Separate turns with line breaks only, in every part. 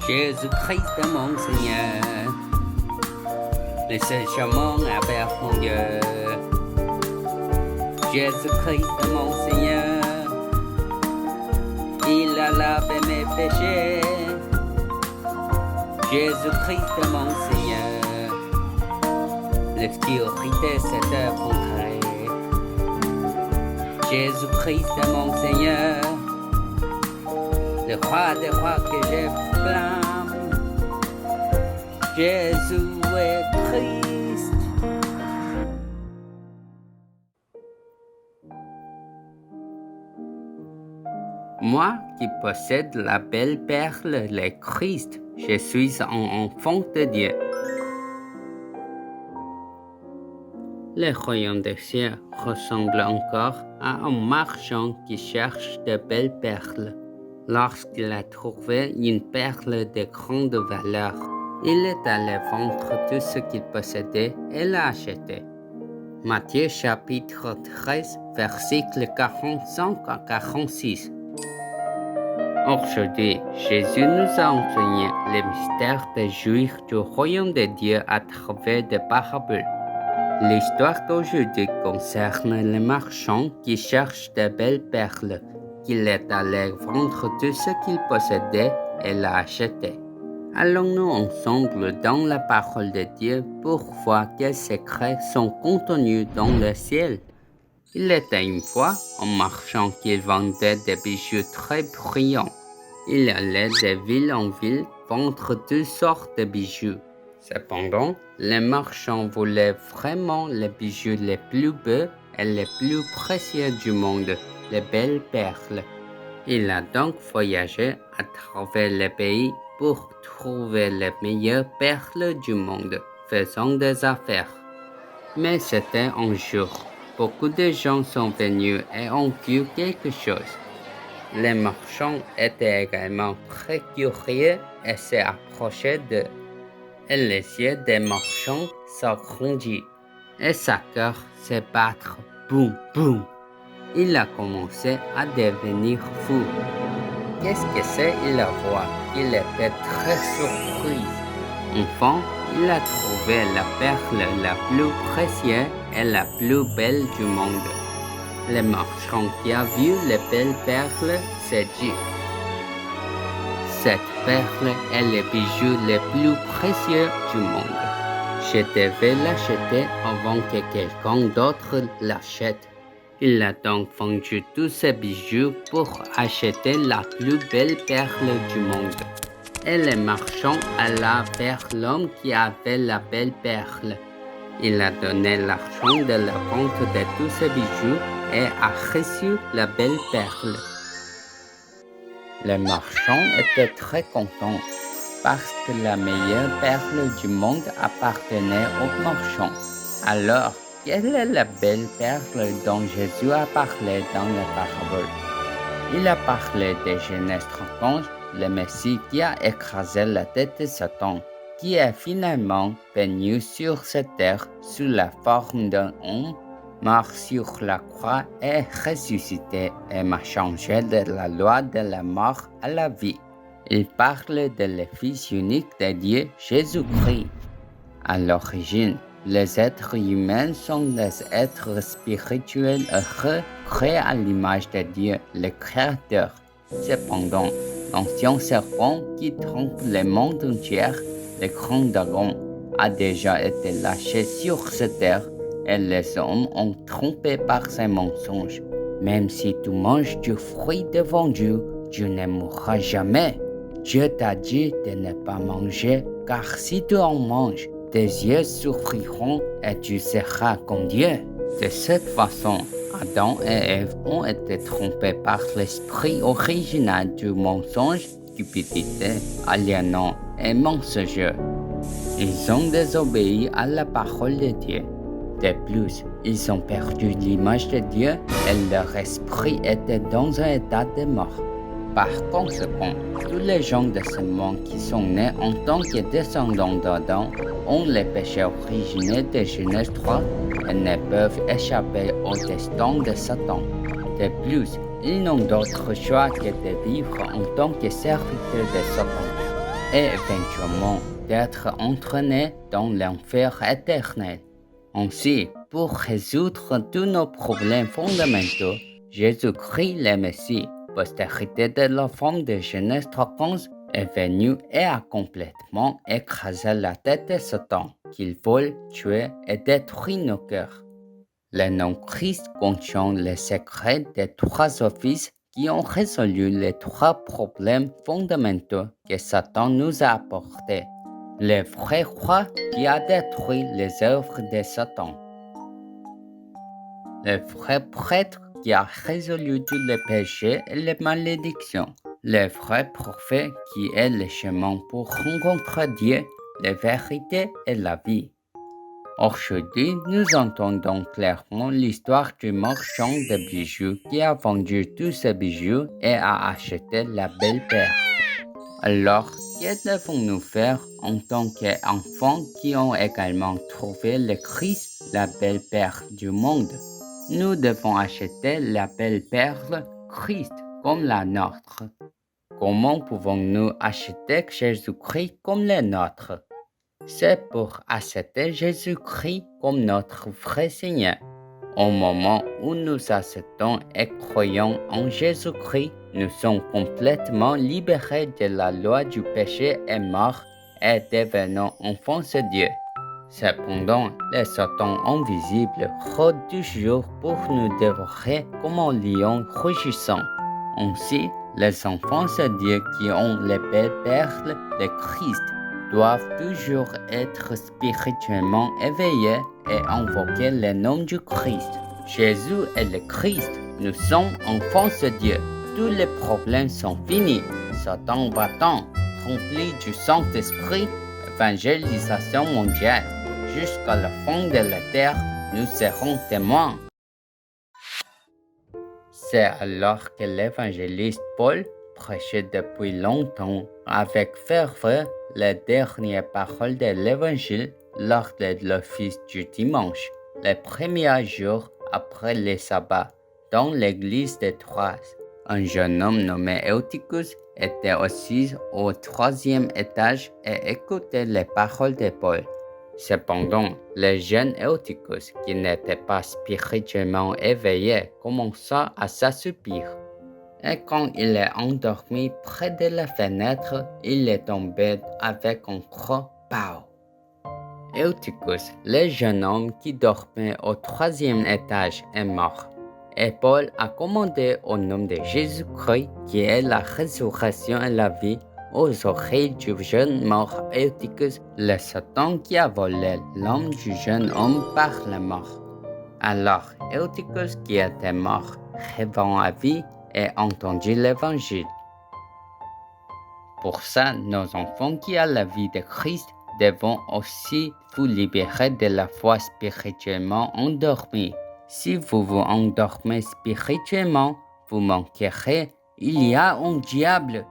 Jésus-Christ est mon Seigneur, le seul chemin vers mon Dieu. Jésus-Christ est mon Seigneur, il a lavé mes péchés. Jésus-Christ est mon Seigneur, l'obscurité s'est effondrée. Jésus-Christ est mon Seigneur, le roi des rois que j'acclame. Jésus est Christ. Moi qui possède la belle perle, le Christ, je suis un enfant de Dieu. Le royaume des cieux ressemble encore à un marchand qui cherche de belles perles. Lorsqu'il a trouvé une perle de grande valeur, il est allé vendre tout ce qu'il possédait et l'a acheté. Matthieu chapitre 13, versets 45 à 46. Aujourd'hui, Jésus nous a enseigné le mystère des Juifs du royaume de Dieu à travers des paraboles. L'histoire d'aujourd'hui concerne le marchand qui cherche de belles perles, qu'il est allé vendre tout ce qu'il possédait et l'a acheté. Allons-nous ensemble dans la parole de Dieu pour voir quels secrets sont contenus dans le ciel. Il était une fois un marchand qui vendait des bijoux très brillants. Il allait de ville en ville vendre toutes sortes de bijoux. Cependant, le marchand voulait vraiment les bijoux les plus beaux et les plus précieux du monde, les belles perles. Il a donc voyagé à travers le pays pour trouver les meilleures perles du monde, faisant des affaires. Mais c'était un jour. Beaucoup de gens sont venus et ont vu quelque chose. Les marchands étaient également très curieux et s'est approché d'eux. Et les yeux des marchands s'agrandissent et sa cœur se battre. Boum, boum. Il a commencé à devenir fou. Qu'est-ce que c'est? Il a vu. Il était très surpris. Enfin, il a trouvé la perle la plus précieuse et la plus belle du monde. Le marchand qui a vu les belles perles s'est dit: cette perle est le bijou le plus précieux du monde. Je devais l'acheter avant que quelqu'un d'autre l'achète. Il a donc vendu tous ses bijoux pour acheter la plus belle perle du monde. Et le marchand alla vers l'homme qui avait la belle perle. Il a donné l'argent de la vente de tous ses bijoux et a reçu la belle perle. Le marchand était très content parce que la meilleure perle du monde appartenait au marchand. Alors, quelle est la belle perle dont Jésus a parlé dans la parabole? Il a parlé de Genèse 31, le Messie qui a écrasé la tête de Satan, qui est finalement venu sur cette terre sous la forme d'un homme, mort sur la croix et ressuscité et m'a changé de la loi de la mort à la vie. Il parle de le Fils unique de Dieu, Jésus-Christ. À l'origine, les êtres humains sont des êtres spirituels heureux, créés à l'image de Dieu, le Créateur. Cependant, l'ancien serpent qui trompe le monde entier, le grand dragon, a déjà été lâché sur cette terre et les hommes ont trompé par ses mensonges. Même si tu manges du fruit devant Dieu, tu ne mourras jamais. Dieu t'a dit de ne pas manger, car si tu en manges, tes yeux souffriront et tu seras comme Dieu. De cette façon, Adam et Ève ont été trompés par l'esprit original du mensonge, cupidité, aliénant et mensongeux. Ils ont désobéi à la parole de Dieu. De plus, ils ont perdu l'image de Dieu et leur esprit était dans un état de mort. Par conséquent, tous les gens de ce monde qui sont nés en tant que descendants d'Adam ont les péchés originels de Genèse 3 et ne peuvent échapper au destin de Satan. De plus, ils n'ont d'autre choix que de vivre en tant que serviteurs de Satan. et éventuellement d'être entraîné dans l'enfer éternel. Ainsi, pour résoudre tous nos problèmes fondamentaux, Jésus-Christ le Messie, postérité de la femme de Genèse 3:15, est venu et a complètement écrasé la tête de Satan, qu'il vole, tue et détruit nos cœurs. Le nom Christ contient les secrets des trois offices qui ont résolu les trois problèmes fondamentaux que Satan nous a apportés. Le vrai roi qui a détruit les œuvres de Satan. Le vrai prêtre qui a résolu tous les péchés et les malédictions. Le vrai prophète qui est le chemin pour rencontrer Dieu, la vérité et la vie. Aujourd'hui, nous entendons clairement l'histoire du marchand de bijoux qui a vendu tous ses bijoux et a acheté la belle perle. Alors, que devons-nous faire en tant qu'enfants qui ont également trouvé le Christ, la belle perle du monde? Nous devons acheter la belle perle Christ comme la nôtre. Comment pouvons-nous acheter Jésus-Christ comme le nôtre? C'est pour accepter Jésus-Christ comme notre vrai Seigneur. Au moment où nous acceptons et croyons en Jésus-Christ, nous sommes complètement libérés de la loi du péché et mort et devenons enfants de Dieu. Cependant, le Satan invisible rôde toujours pour nous dévorer comme un lion rugissant. Ainsi, les enfants de Dieu qui ont les belles perles de Christ doivent toujours être spirituellement éveillés et invoquer le nom du Christ. Jésus est le Christ. Nous sommes enfants de Dieu. Tous les problèmes sont finis. Satan va-t'en, rempli du Saint-Esprit, évangélisation mondiale. Jusqu'à la fin de la terre, nous serons témoins. C'est alors que l'évangéliste Paul prêchait depuis longtemps avec ferveur les dernières paroles de l'évangile lors de l'office du dimanche, le premier jour après le sabbat, dans l'église de Troas. Un jeune homme nommé Eutychus était assis au 3e étage et écoutait les paroles de Paul. Cependant, le jeune Eutychus, qui n'était pas spirituellement éveillé, commença à s'assoupir. Et quand il est endormi près de la fenêtre, il est tombé avec un gros pow. Eutychus, le jeune homme qui dormait au 3e étage, est mort. Et Paul a commandé au nom de Jésus-Christ, qui est la résurrection et la vie, aux oreilles du jeune mort Eutychus, le Satan qui a volé l'âme du jeune homme par la mort. Alors Eutychus qui était mort revint à vie et entendit l'évangile. Pour ça, nos enfants qui ont la vie de Christ devront aussi vous libérer de la foi spirituellement endormie. Si vous vous endormez spirituellement, vous manquerez, il y a un diable,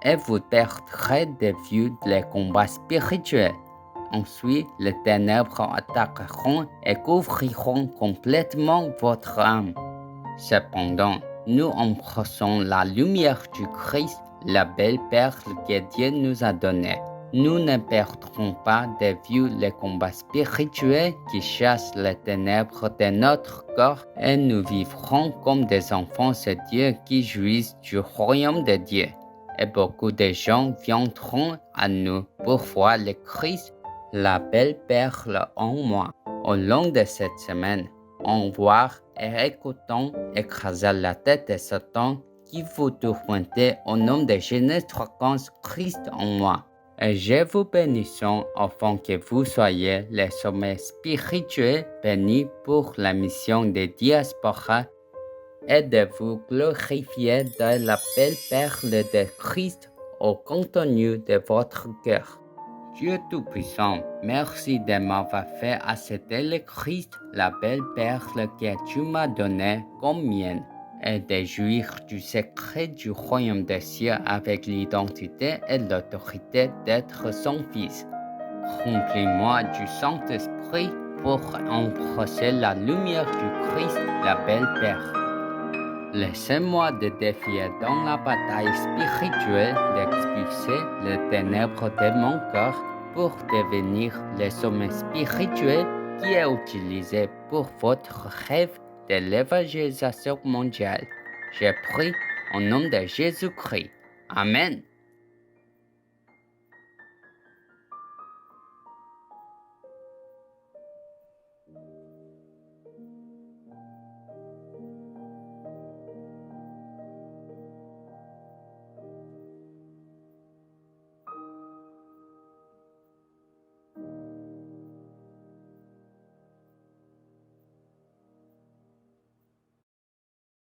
et vous perdrez de vue les combats spirituels. Ensuite, les ténèbres attaqueront et couvriront complètement votre âme. Cependant, nous embrassons la lumière du Christ, la belle perle que Dieu nous a donnée. Nous ne perdrons pas de vue les combats spirituels qui chassent les ténèbres de notre corps et nous vivrons comme des enfants de Dieu qui jouissent du royaume de Dieu. Et beaucoup de gens viendront à nous pour voir le Christ, la belle perle en moi. Au long de cette semaine, en voir et écoutant écraser la tête de Satan qui vous tourmentait au nom de Genèse 3:15, Christ en moi. Et je vous bénissons afin que vous soyez les sommets spirituels bénis pour la mission de diaspora et de vous glorifier de la belle perle de Christ au contenu de votre cœur. Dieu Tout-Puissant, merci de m'avoir fait accepter le Christ, la belle perle que tu m'as donnée comme mienne, et de jouir du secret du royaume des cieux avec l'identité et l'autorité d'être son fils. Remplis-moi du Saint-Esprit pour embrasser la lumière du Christ, la belle perle. Laissez-moi de défier dans la bataille spirituelle d'expulser les ténèbres de mon cœur pour devenir le sommet spirituel qui est utilisé pour votre rêve de l'évangélisation mondiale. Je prie au nom de Jésus-Christ. Amen.